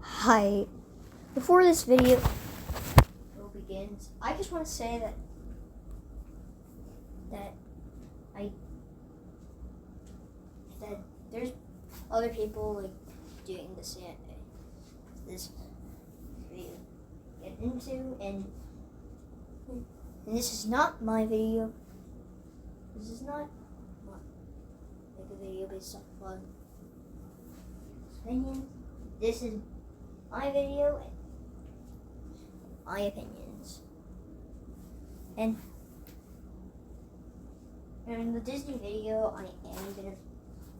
Hi. Before this video begins, I just want to say that there's other people like doing this video get into, and this is not my video. This is not like a video based on opinions. This is my video and my opinions. And in the Disney video, I am gonna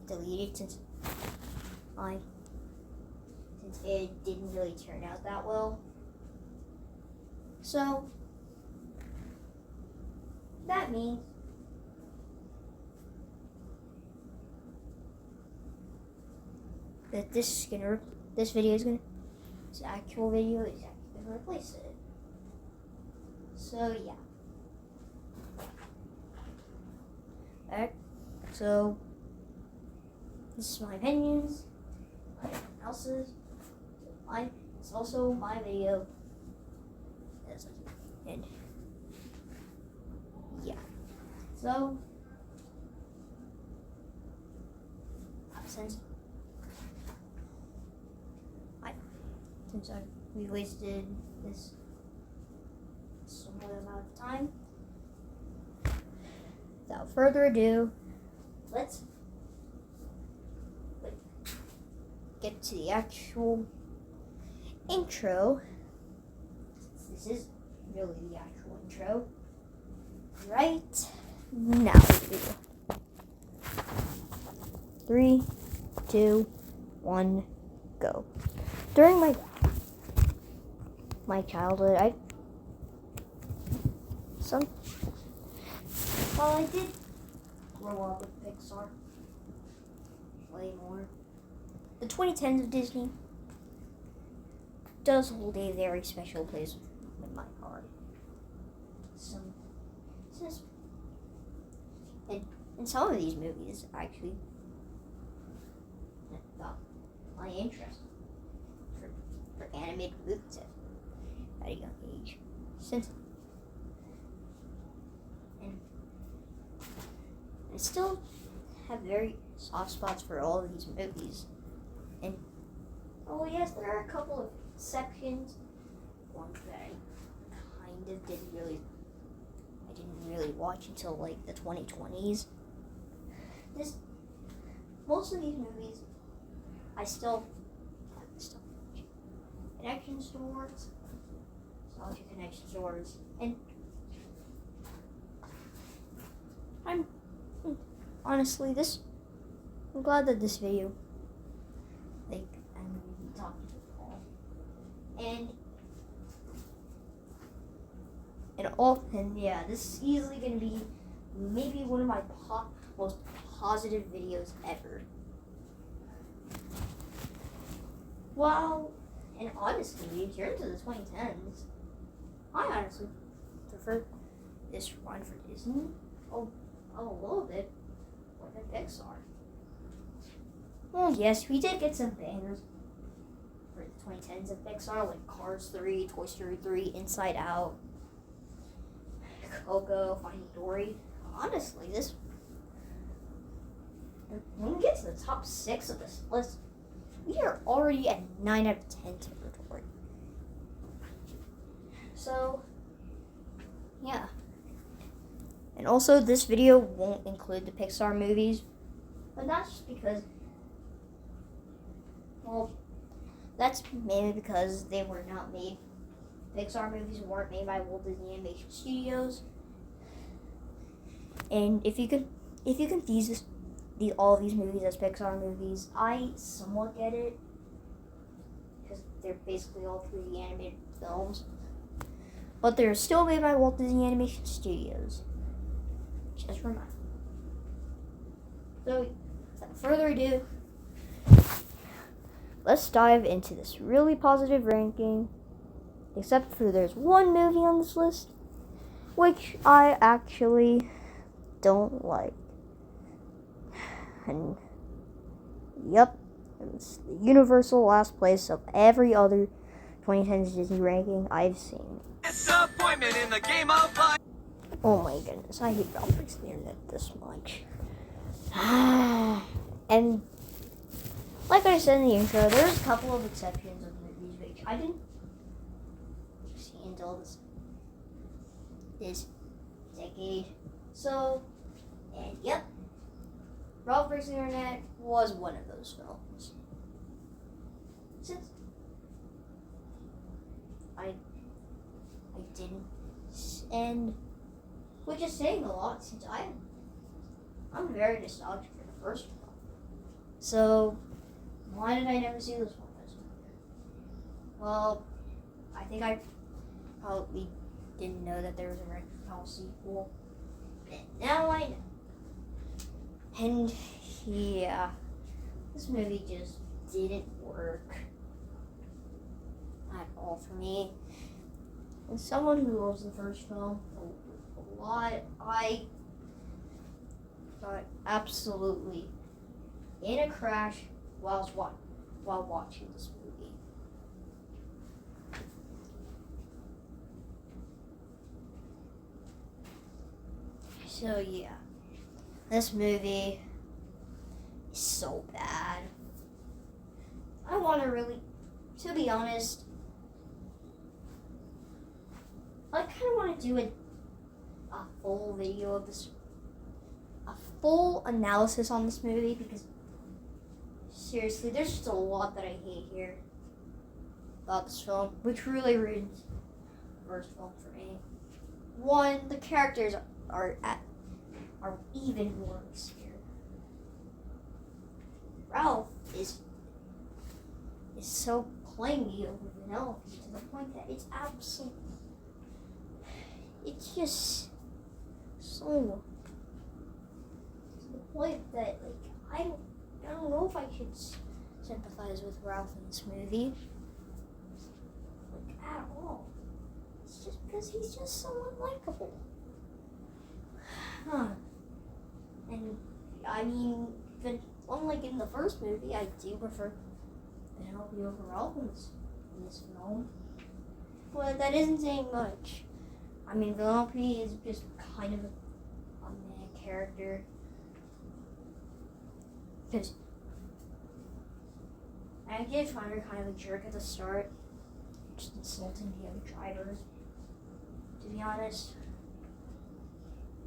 delete it since it didn't really turn out that well. So that means that this actual video is actually gonna replace it. So yeah. Alright, so this is my opinions, everyone else's. It's also my video. And yeah. So since we wasted this somewhat amount of time, without further ado, let's get to the actual intro. This is really the actual intro right now. 3, 2, 1, go. During my childhood, while I did grow up with Pixar way more, the 2010s of Disney does hold a very special place in my heart. And some of these movies actually got my interest for animated movies at a young age. And I still have very soft spots for all of these movies. And yes, there are a couple of exceptions. Ones that I didn't really watch until like the 2020s. Most of these movies I still connection stores, nostalgia connection stores, and I'm glad that this video, I'm going to be talking to Paul, and yeah, this is easily going to be maybe one of my most positive videos ever. Wow. And honestly, in terms of the 2010s, I honestly prefer this run for Disney a little bit more than Pixar. Well, yes, we did get some bangers for the 2010s of Pixar, like Cars 3, Toy Story 3, Inside Out, Coco, Finding Dory. Honestly, when we get to the top 6 of this list, we are already at 9 out of 10 territory. So, yeah. And also, this video won't include the Pixar movies, but that's just because, that's mainly because they were not made. Pixar movies weren't made by Walt Disney Animation Studios. And if you confuse all these movies as Pixar movies, I somewhat get it, because they're basically all 3D animated films, but they're still made by Walt Disney Animation Studios. Just remember. So, without further ado, let's dive into this really positive ranking, except for there's one movie on this list which I actually don't like. And yep, It's the universal last place of every other 2010s Disney ranking I've seen. Disappointment in the game of life. Oh my goodness, I hate Ralph Breaks the Internet this much. And like I said in the intro, there's a couple of exceptions of movies which I didn't see until this decade. So, and yep, Ralph Breaks the Internet was one of those films. Since I didn't, and which is saying a lot since I'm very nostalgic for the first one. So why did I never see this one? Well, I think I probably didn't know that there was a Wreck-It Ralph sequel. And now I know. And yeah, this movie just didn't work at all for me. And someone who loves the first film a lot, I got absolutely in a crash while watching this movie. So yeah, this movie is so bad. I want to really, to be honest, I kind of want to do a full video of this, a full analysis on this movie, because seriously, there's just a lot that I hate here about this film, which really ruins the first film for me. One, the characters are even worse here. Ralph is so clingy over Vanellope to the point that it's absolutely, it's just so to the point that I don't know if I should sympathize with Ralph in this movie, at all. It's just because he's just so unlikable. And I mean, unlike in the first movie, I do prefer Vanellope over Ralph in this film. But that isn't saying much. I mean, Vanellope is just kind of a meh character. Because I did find her kind of a jerk at the start, just insulting the other drivers, to be honest.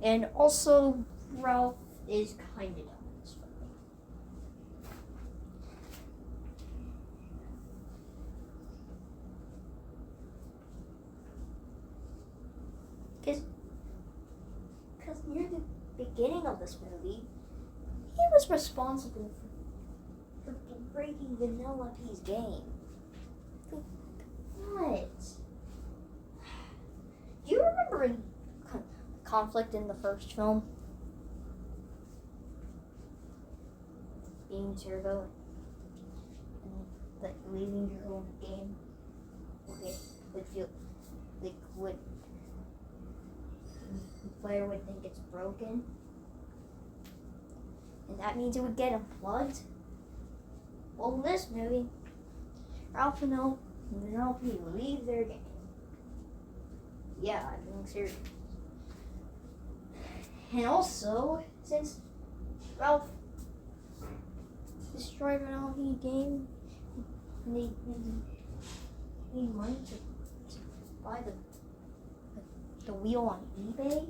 And also, Ralph is kind of dumb in this film. Because near the beginning of this movie, he was responsible for breaking Vanellope's game. What? Do you remember in conflict in the first film? Being Turbo and leaving your own game would feel like the player would think it's broken, and that means it would get unplugged. Well, in this movie, Ralph and Vanellope leave their game. Yeah, I'm being serious. And also, since Ralph destroyed Vanellope's game, and they need money to buy the wheel on eBay,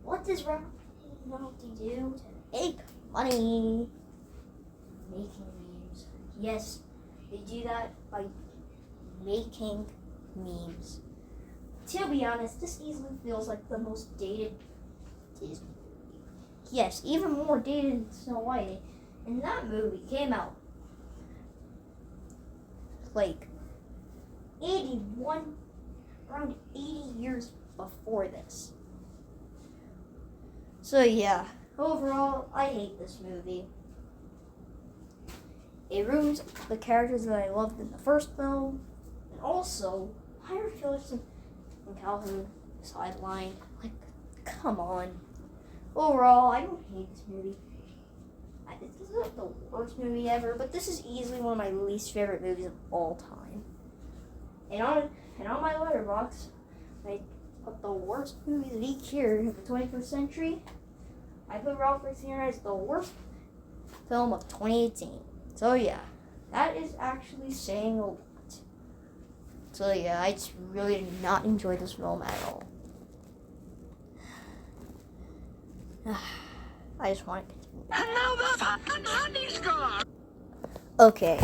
what does Vanellope do to make money? Making memes. Yes, they do that by making memes. To be honest, this easily feels like the most dated Disney movie. Yes, even more dated than Snow White. And that movie came out like 81, around 80 years before this. So yeah, overall, I hate this movie. It ruins the characters that I loved in the first film, and also Hunter Phillipson and Calhoun sidelined. Like, come on. Overall, I don't hate this movie. This isn't the worst movie ever, but this is easily one of my least favorite movies of all time. And on my letterbox, I put the worst movies of each year of the 21st century. I put Ralph Breaks the Internet as the worst film of 2018. So yeah, that is actually saying a lot. So yeah, I just really did not enjoy this film at all. I just want to continue. And now the fucking honey score! Okay,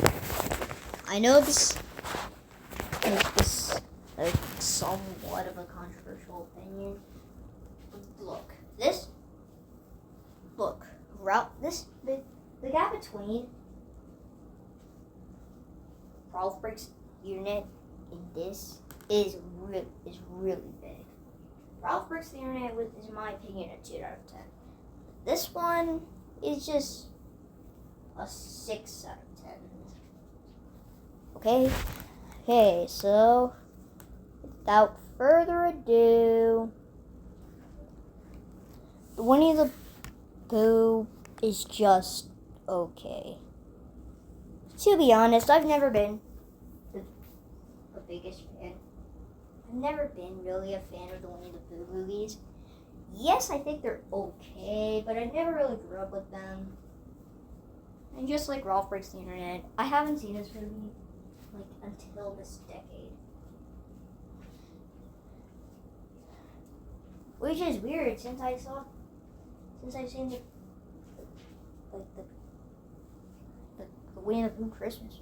I know this is somewhat of a controversial opinion. Look, the gap between Ralph Breaks the Internet and this is really big. Ralph Breaks the Internet is, in my opinion, a 2 out of 10. This one is just a 6 out of 10. Okay? Okay, so without further ado, the Winnie the Pooh is just okay. To be honest, I've never been the biggest fan. I've never been really a fan of the Winnie the Pooh movies. Yes, I think they're okay, but I never really grew up with them. And just like Ralph Breaks the Internet, I haven't seen this movie until this decade. Which is weird since I've seen the Winnie the Pooh Christmas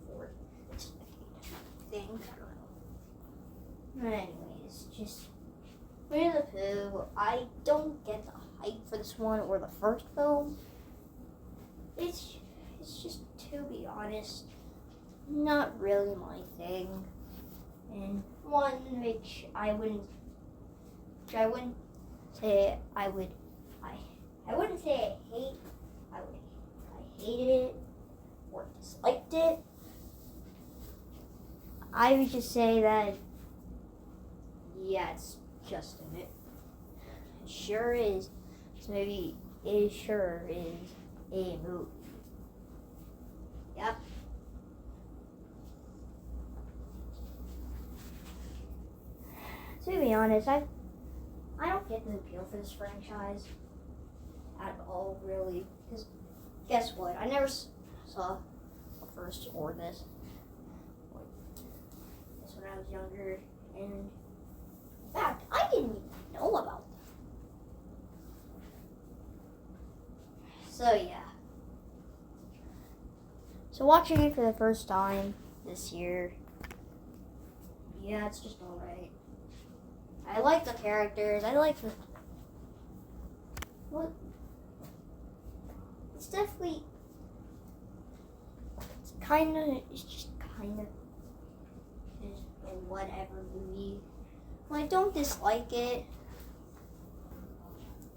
before this decade. I think. I don't know. Anyways, just Winnie the Pooh. I don't get the hype for this one or the first film. It's just, to be honest, not really my thing. And one which I wouldn't say I wouldn't say I hated it or disliked it. I would just say that, yeah, it's just a bit. It sure is. This movie sure is a movie. Yep. To be honest, I don't get the appeal for this franchise at all, really. Because guess what? I never saw the first or this. This when I was younger, and in fact, I didn't even know about them. So yeah. So watching it for the first time this year, yeah, it's just alright. I like the characters. I like the... What? It's definitely... It's just kind of... Just a whatever movie. Well, I don't dislike it.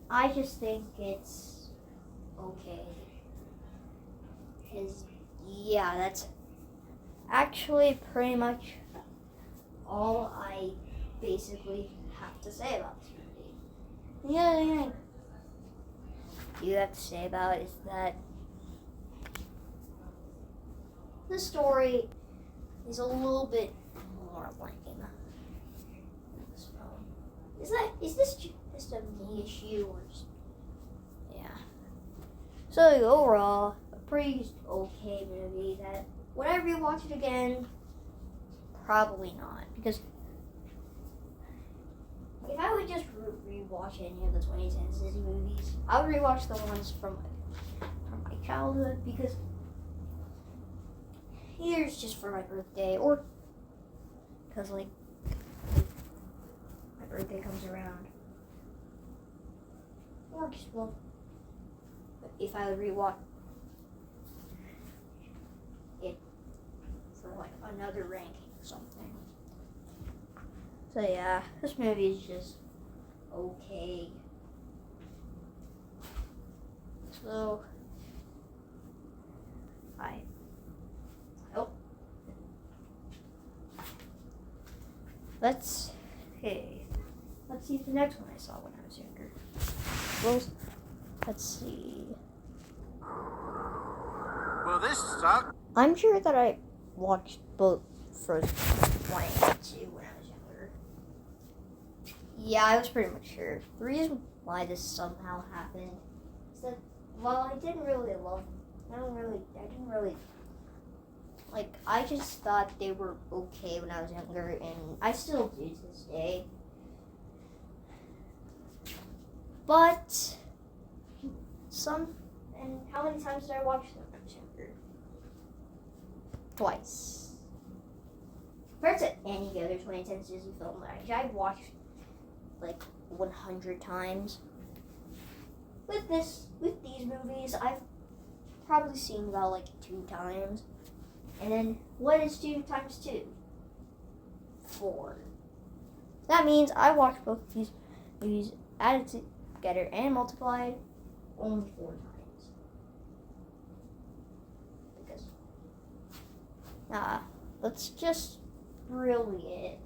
I just think it's okay. Because, yeah, that's actually pretty much all I basically have to say about this movie. The other thing you have to say about it is that the story is a little bit more lame in this film. Is this just a me issue or just, yeah. So overall, a pretty okay movie that would I rewatch it again? Probably not, because if I would just rewatch any of the 2010s Disney movies, I would rewatch the ones from my childhood, because either it's just for my birthday or because my birthday comes around, or just if I would rewatch it for another ranking or something. So yeah, this movie is just okay. So I hope let's see the next one I saw when I was younger. Well, Let's see. Well, this sucks. I'm sure that I watched both Frozen 1 and 2 when I was younger. Yeah, I was pretty much sure. The reason why this somehow happened is that, well, I didn't really like, I just thought they were okay when I was younger, and I still do to this day. But, and how many times did I watch them when I was younger? Twice. Compared to any other 2010s Disney film, I've watched like 100 times. With these movies, I've probably seen about like 2 times. And then, what is 2 times 2? 4. That means I watched both of these movies added together and multiplied only 4 times. Because, that's just really it.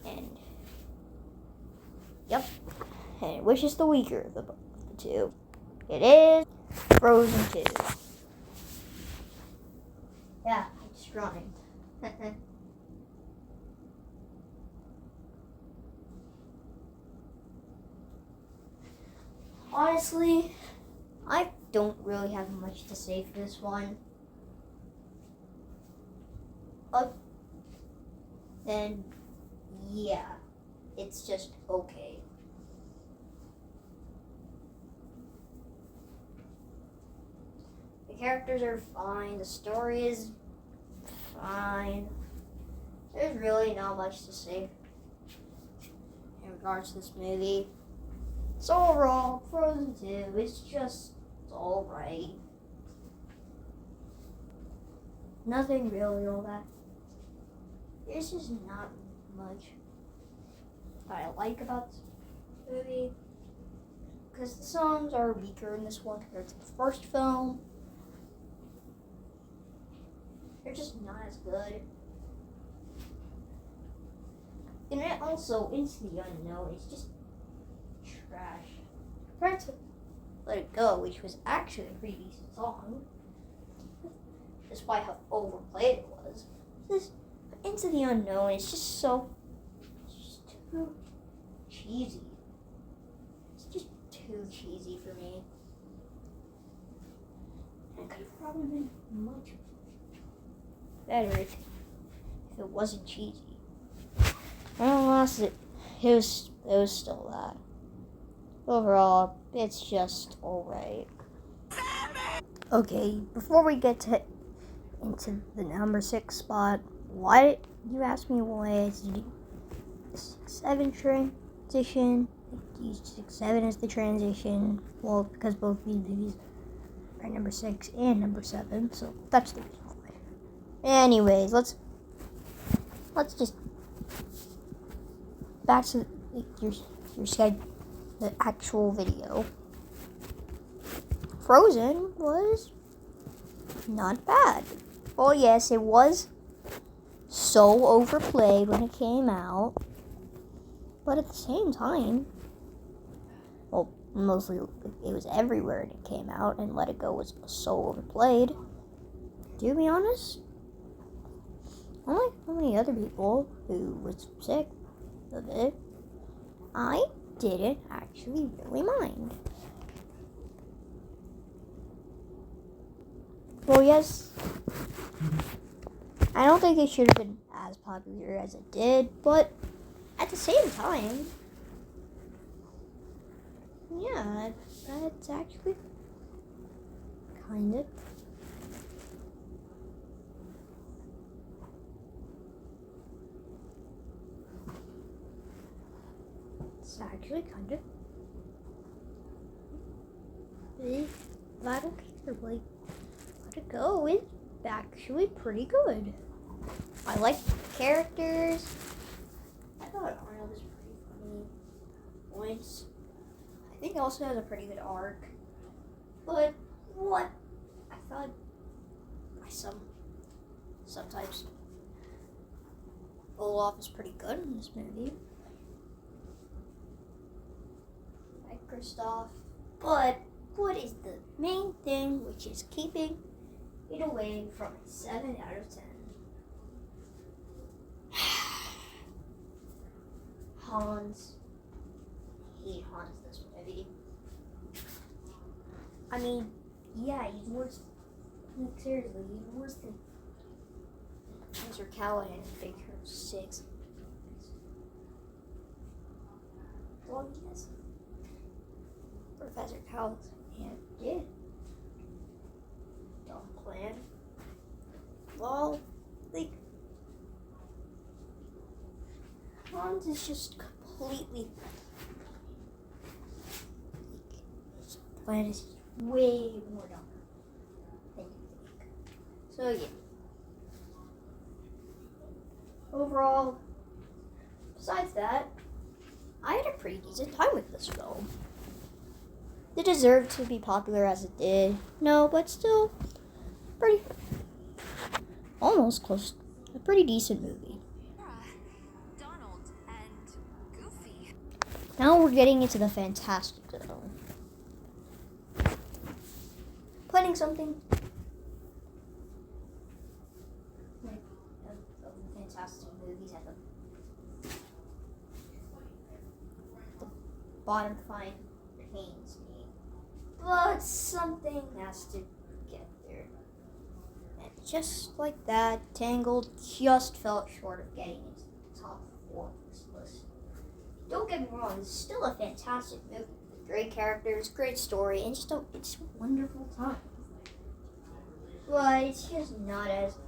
And, yep. And which is the weaker of the 2? It is Frozen 2. Yeah, it's drawing. Honestly, I don't really have much to say for this one. Then, yeah, it's just okay. The characters are fine. The story is fine. There's really not much to say in regards to this movie. So overall, Frozen 2 is just alright. Nothing really all that. There's just not much that I like about this movie. Because the songs are weaker in this one compared to the first film. They're just not as good. And it also, Into the Unknown, is just trash. Compared to Let It Go, which was actually a pretty decent song, despite how overplayed it was. This Into the Unknown is just too cheesy. It's just too cheesy for me. And it could have probably been much better if it wasn't cheesy. Well, it was still that. Overall, it's just alright. Okay, before we get into the number 6 spot, why you asked me why I did the 6-7 transition? Use 6-7 as the transition. Well, because both these movies are number 6 and number 7, so that's the reason why. Anyways, let's just back to your schedule. The actual video. Frozen was not bad. Oh yes, it was so overplayed when it came out, but at the same time, well, mostly it was everywhere when it came out, and Let It Go was so overplayed. To be honest, unlike so many other people who was sick of it, I didn't actually really mind. Well, yes, I don't think it should have been as popular as it did, but at the same time, yeah, that's actually kind of I don't care, like, Let It Go is actually pretty good. I like the characters. I thought Arnold was pretty funny points. I think it also has a pretty good arc. But what I thought sometimes Olaf is pretty good in this movie. darker stuff. But what is the main thing which is keeping it away from a 7 out of 10? Hans. I hate Hans this movie. I mean, yeah, he's worse. Like, seriously, he's worse than Professor Callahan in Big Hero 6. Well, yes. Professor Callahan did. Dumb plan. Well, like, Hans is just completely. His plan is way more dumb than you think. So, yeah. Overall, besides that, I had a pretty decent time with this film. It deserved to be popular as it did. No, but still, pretty, almost close, a pretty decent movie. Donald and Goofy. Now we're getting into the fantastic zone. Putting something like of the fantastic movies at the bottom fine pains me. But something has to get there. And just like that, Tangled just fell short of getting into the top 4 of this list. Don't get me wrong, it's still a fantastic movie. Great characters, great story, and it's a wonderful time. But it's just not as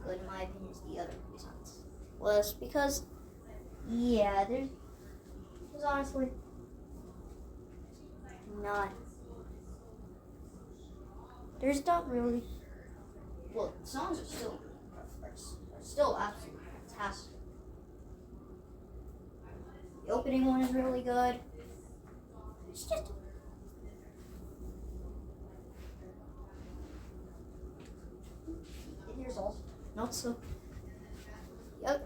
good in my opinion as the other movies on this list because, yeah, there's honestly not. There's not really. Well, the songs are still absolutely fantastic. The opening one is really good. It's just. There's also not so. The other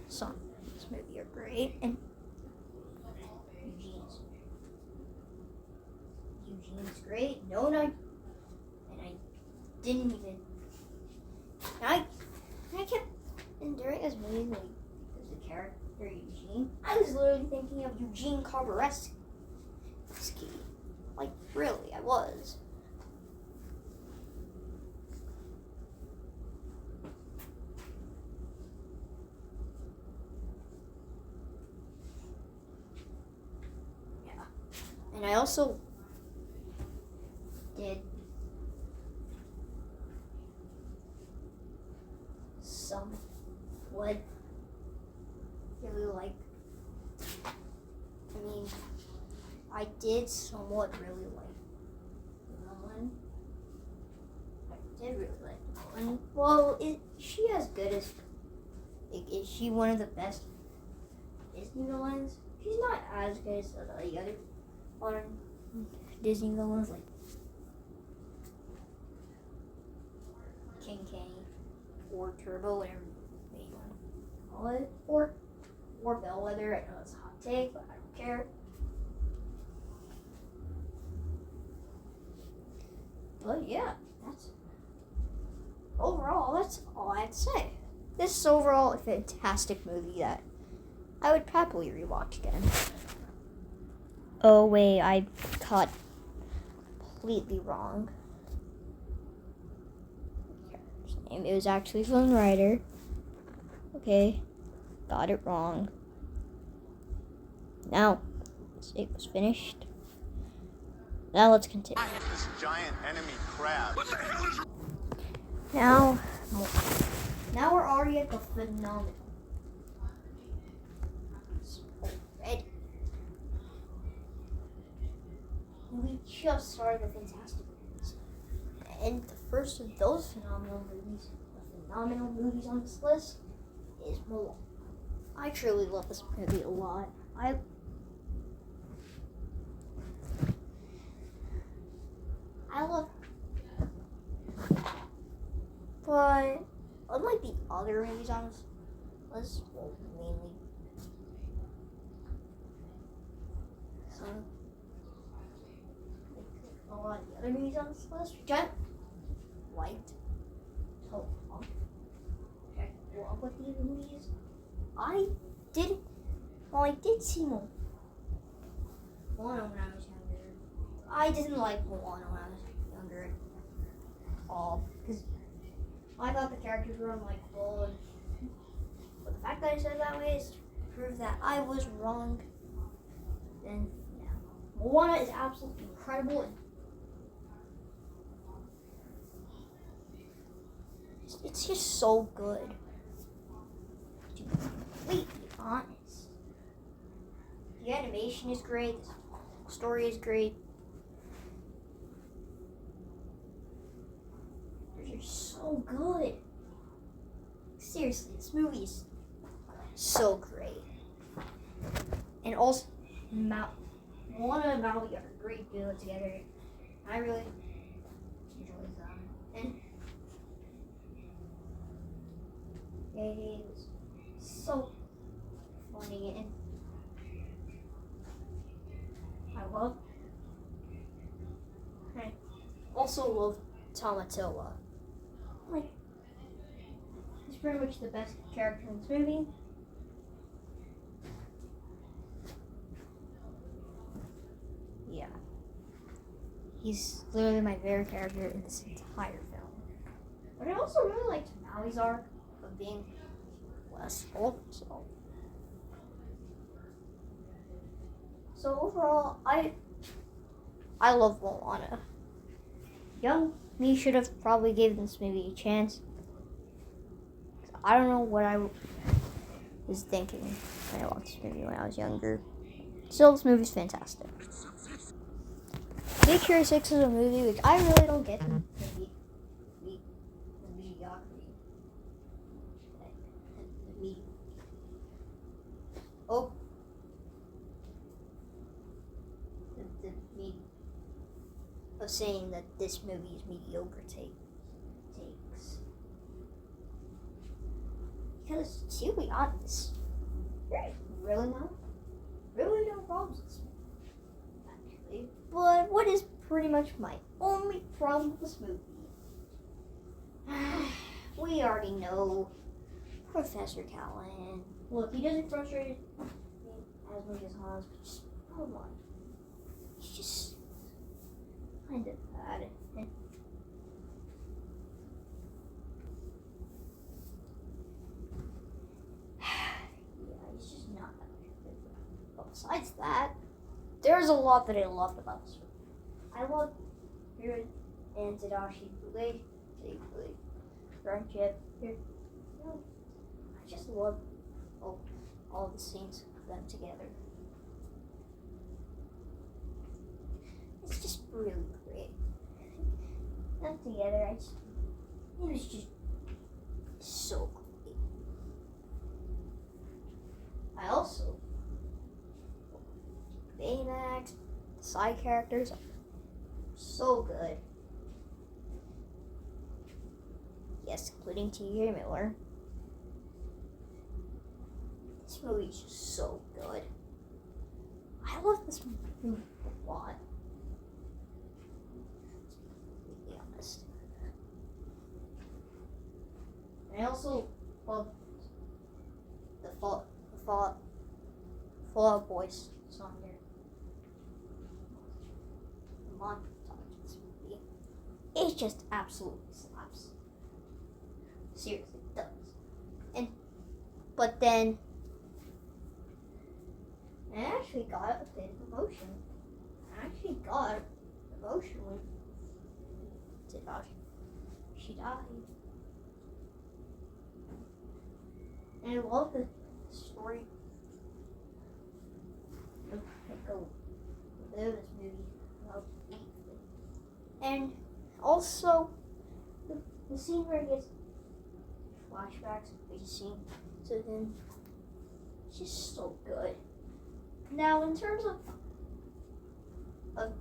songs in this movie are great, and Eugene's great. And I didn't even. I kept, and during this movie, like, there's a character Eugene. I was literally thinking of Eugene Carbareski. Like, really, I was. Yeah. And I also did somewhat really like. I mean, I did somewhat really like the villain. I did really like the villain. Well, is she as good as? Like, is she one of the best Disney villains? She's not as good as the other modern Disney villains, like King Kenny or Turbo, whatever you want to call it, or Bellwether. I know it's a hot take, but I don't care. But yeah, that's all I have to say. This is overall a fantastic movie that I would happily rewatch again. Oh wait, I caught completely wrong. His name is actually Flynn Rider. Okay, got it wrong. Now, it was finished. Now let's continue. This giant enemy crab. What the hell is? Now we're already at the phenomenal. Already. We just started the fantastic movies. And the first of those phenomenal movies on this list is Mulan. I truly love this movie a lot. I love it. But unlike the other movies on this list, well, mainly other movies on this list, which I liked so long. I grew up with these movies. I did see Moana when I was younger. I didn't like Moana when I was younger at all because I thought the characters were unlikable. But the fact that I said that way is to prove that I was wrong. Then, yeah. Moana is absolutely incredible. And it's just so good. To be completely honest. The animation is great. The story is great. They're just so good. Seriously, this movie is so great. And also, Moana and Maui are a great duo together. I really enjoy them. And it was so funny. And I also love Tomatilla. Like, he's pretty much the best character in this movie. Yeah. He's literally my favorite character in this entire film. But I also really liked Maui's arc of being less full. So overall, I love Moana. Young me should have probably given this movie a chance. I don't know what I was thinking when I watched this movie when I was younger. Still, this movie's fantastic. Big Hero 6 is a movie which I really don't get the mediocrity. Of saying that this movie is mediocre takes. Because, to be honest, there's really no problems with this movie, actually. But what is pretty much my only problem with this movie? We already know Professor Callahan. Look, he doesn't frustrate me as much as Hans, but just, come on. He's just kind of bad. Yeah, he's just not that good. But besides that, there's a lot that I loved about this movie. I love Hiru and Tadashi Blade, friendship. I just love all the scenes of them together. It's just really great. Them together, it was just so great. I also Baymax, the side characters are so good. Yes, including T.J. Miller. This movie is just so good. I love this movie a lot. To be honest. And I also love the Fall Out Boys song there. The montage in this movie. It just absolutely slaps. Seriously, it does. But then I actually got a bit of emotion. When she died. And I love the story of this movie. And also the scene where it gets flashbacks, we just seen. So then it's just so good. Now in terms of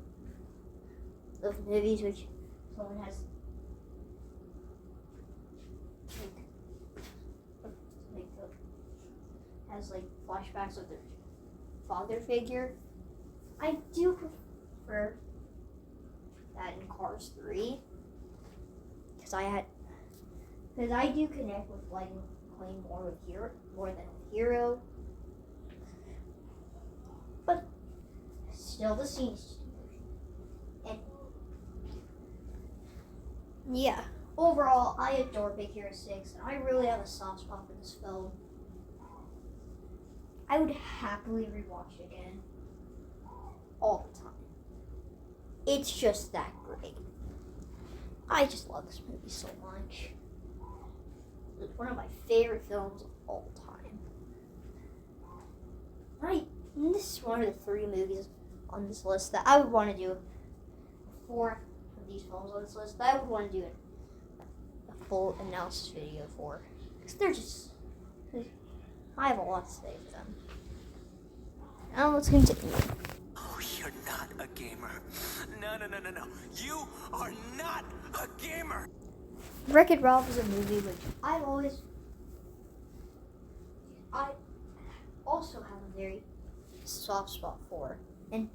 movies which someone has like flashbacks of their father figure, I do prefer that had in Cars 3. Because I do connect with Lightning McQueen more than with Hero. But still, the scene is just and yeah, overall, I adore Big Hero 6, and I really have a soft spot for this film. I would happily rewatch it again all the time. It's just that great. I just love this movie so much. It's one of my favorite films of all time. This is one of the 3 movies on this list that I would want to do. 4 of these films on this list that I would want to do a full analysis video for. Because I have a lot to say for them. Now let's continue. Oh, you're not a gamer. No. You are not a gamer. Wreck-It Ralph is a movie which I also have a very soft spot for. And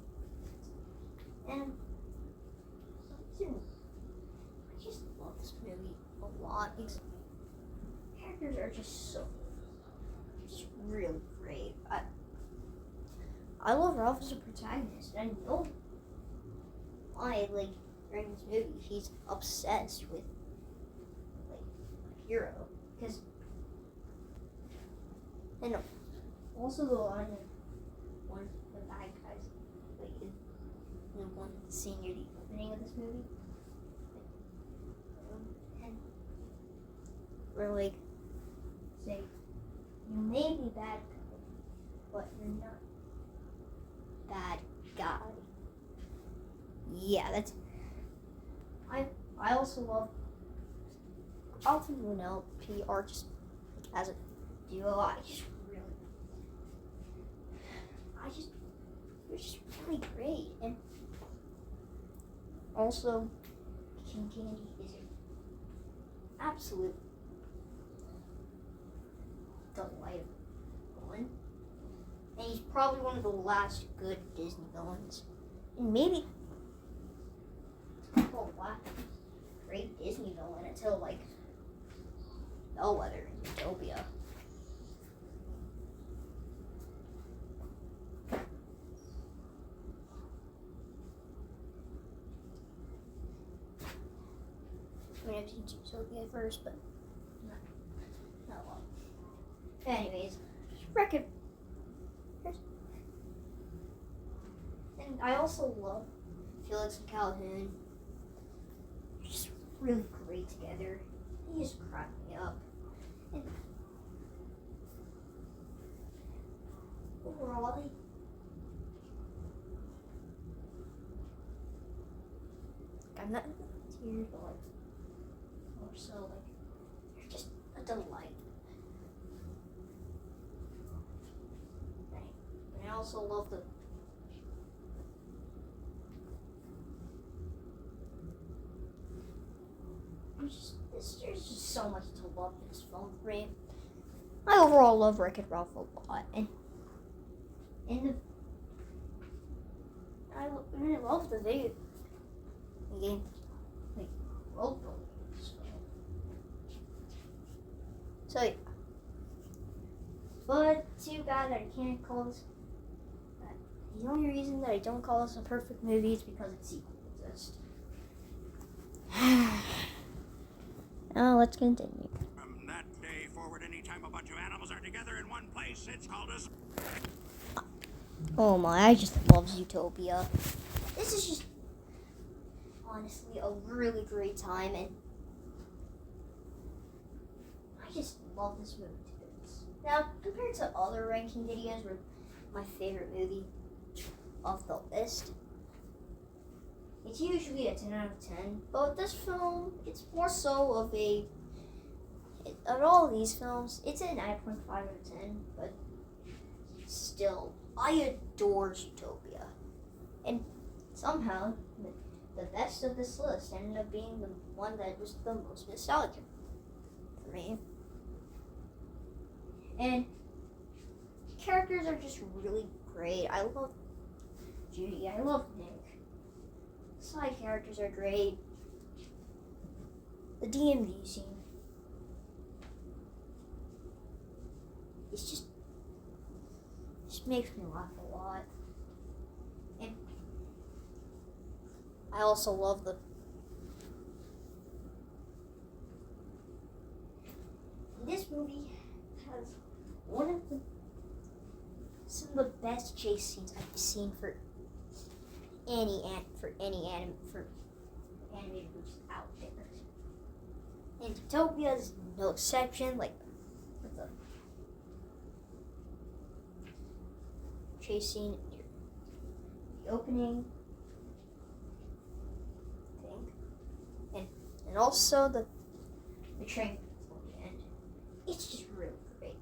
I just love this movie a lot. Its characters are just really great. I love Ralph as a protagonist, and I know why, during this movie, he's obsessed with, Hero. And also the line of one of the bad guys, in the one scene near the opening of this movie. And we're say, you may be bad, but you're not bad guy. Yeah, that's. I also love Alpha and Penelope just as a duo. They're just really great. And also, King Candy is an absolute delight of villain. And he's probably one of the last good Disney villains. And maybe the last great Disney villain until Bellwether and Utopia. I've seen Utopia first, but not long. Anyways, Wreck-It. And I also love Felix and Calhoun. They're just really great together. They just crack me up. And overall, I'm not tears, but more so they're just a delight. And I also love there's just so much to love in this film for me. I overall love Wreck-It Ralph a lot, and I love the video game, world building. So yeah. But too bad that I can't call this. The only reason that I don't call this a perfect movie is because its sequel exists. Now let's continue. From that day forward, anytime a bunch of animals are together in one place, it's called a... Oh my, I just love Zootopia. This is just honestly a really great time, and I just love this movie to bits. Now, compared to other ranking videos where my favorite movie of the list, it's usually a 10 out of 10, but with this film, it's more so of of all these films, it's a 9.5 out of 10, but still, I adore Zootopia. And somehow, the best of this list ended up being the one that was the most nostalgic for me. And characters are just really great. I love Judy, I love Nick. Side characters are great. The DMV scene. It's just makes me laugh a lot. And I also love this movie has some of the best chase scenes I've seen for animated movies out there. And Utopia is no exception. Like with the chase scene near the opening thing, and also the train at the end. It's just really great.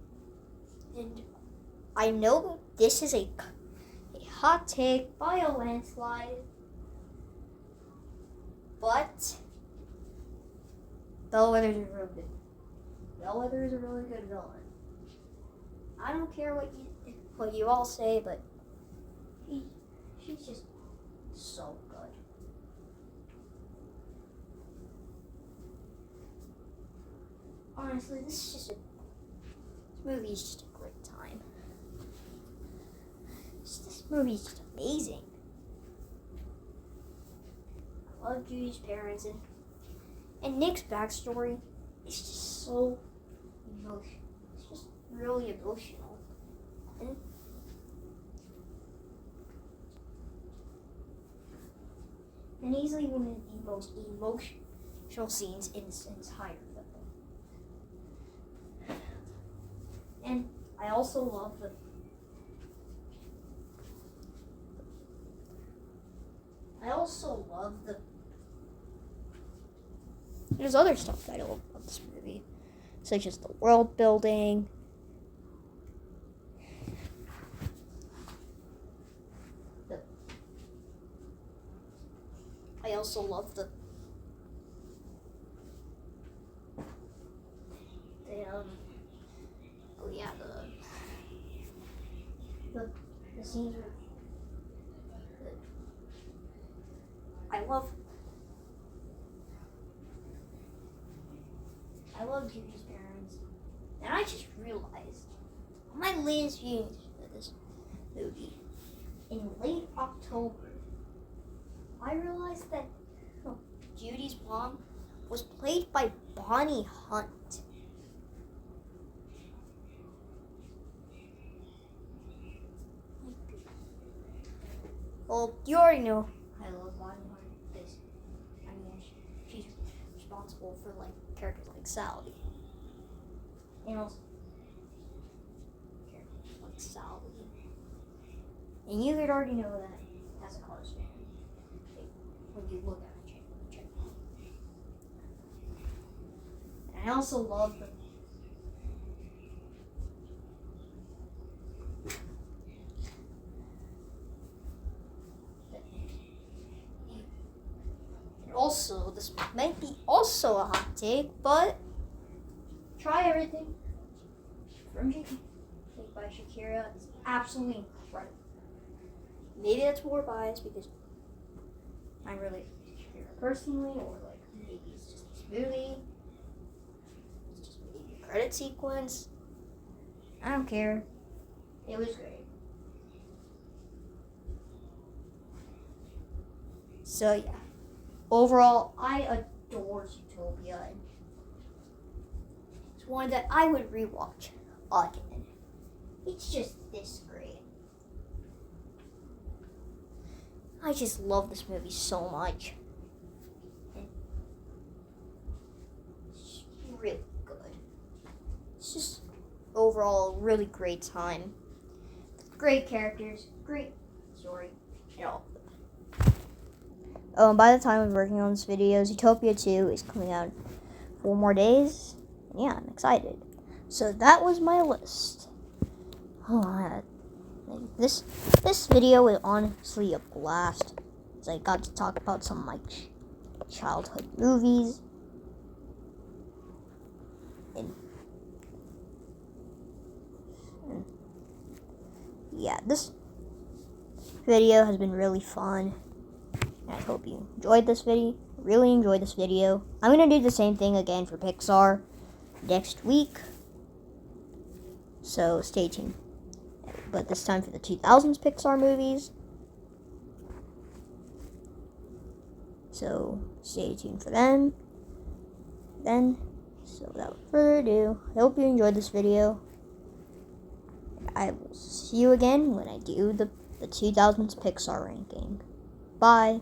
And I know this is a hot take by a landslide, but Bellwether is real good. Bellwether is a really good villain. I don't care what you all say, but she's just so good. Honestly, this movie is just a great time. This movie is just amazing. I love Judy's parents and Nick's backstory. It's just so emotional. It's just really emotional. And easily one of the most emotional scenes in this entire film. And I also love the there's other stuff that I love about this movie, such as the world building, I also love the scenes where I love Judy's parents, and I just realized on my latest viewing of this movie in late October, I realized that Judy's mom was played by Bonnie Hunt. Well, you already know I love Bonnie Hunt because she's responsible for characters like Sally, and also characters like Sally. And you could already know that as a Cars fan when you look at the channel. And I also love the also, this might be also a hot take, but Try Everything from by Shakira is absolutely incredible. Maybe that's more biased because I really Shakira personally, or maybe it's just this movie. It's just maybe a credit sequence. I don't care. It was great. So yeah. Overall, I adore Zootopia. It's one that I would rewatch again. It's just this great. I just love this movie so much. And it's really good. It's just overall a really great time. Great characters, great story, and all. By the time I'm working on this video, Zootopia 2 is coming out in 4 more days. And yeah, I'm excited. So that was my list. This video was honestly a blast, as I got to talk about some of my childhood movies. And yeah, this video has been really fun. I hope you enjoyed this video. Really enjoyed this video. I'm going to do the same thing again for Pixar next week. So stay tuned. But this time for the 2000s Pixar movies. So stay tuned for them. So without further ado, I hope you enjoyed this video. I will see you again when I do the 2000s Pixar ranking. Bye.